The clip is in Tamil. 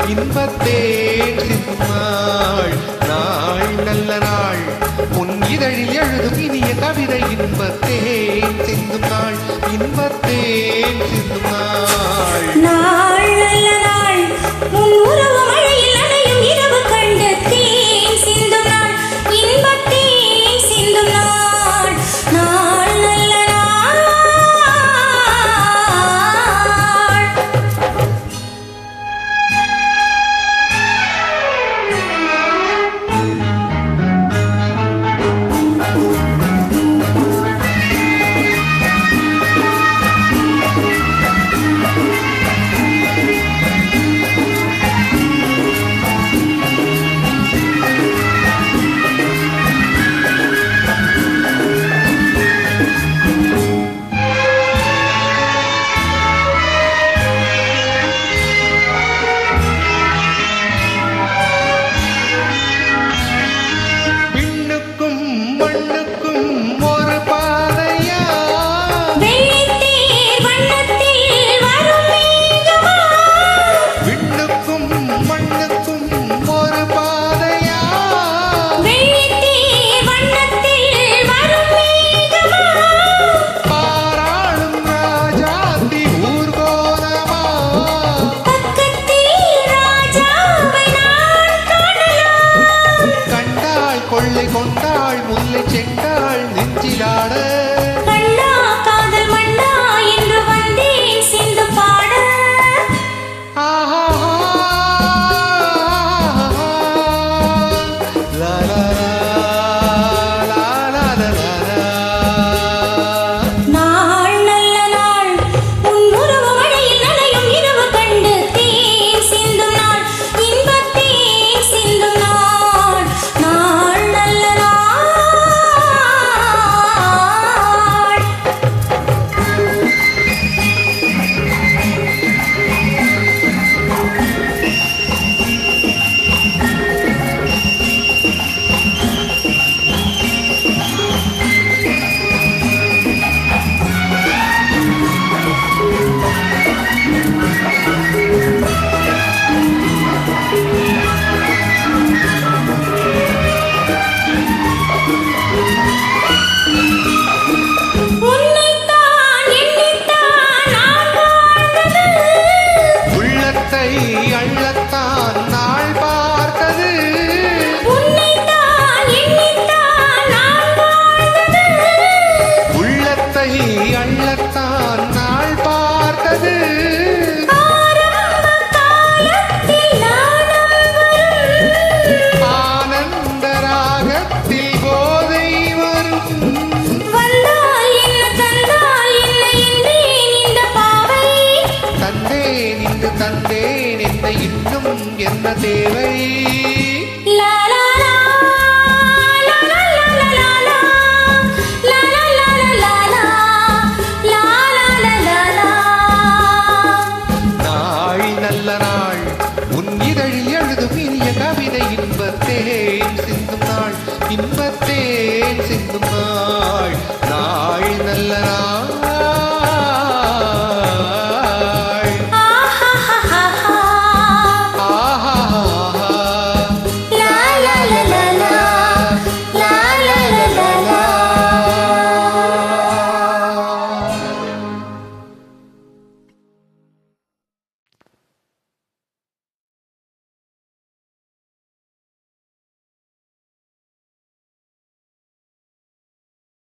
இன்பத்தே சிந்தும் நாள் நாள் நல்ல நாள் உன் இதழில் எழுதும் இனிய கவிதை இன்பத்தே சிந்தும் நாள் இன்பத்தே சிந்தும் நாள் நாள் நல்ல நாள் உன் உறவு மழையில் நனையும் இரவு கண்டு தேன் சிந்தும் நாள் இன்பத்தே சிந்தும் நாள் நாள் நல்ல நாள் கொள்ளை கொண்டாள் முல்லை செண்டாள் நெஞ்சிலாட கண்ணா காதல் மண்ணா என்று வந்தேன் சிந்து பாட நாள் நல்ல நாள் உன் உறவு மழையில் நனையும் இரவு கண்டு தேன் சிந்தும் நாள் இன்பத்தே சிந்தும் நாள் நாள் நல்ல நாள் அள்ளத்தான் நாள் பார்த்தது உள்ளத்தை அள்ளத்தான் நாள் பார்த்தது ஆனந்த ராகத்தில் போதை வரும் தந்தேன் இன்று தந்தேன் என்ன இன்னும் என்ன தேவை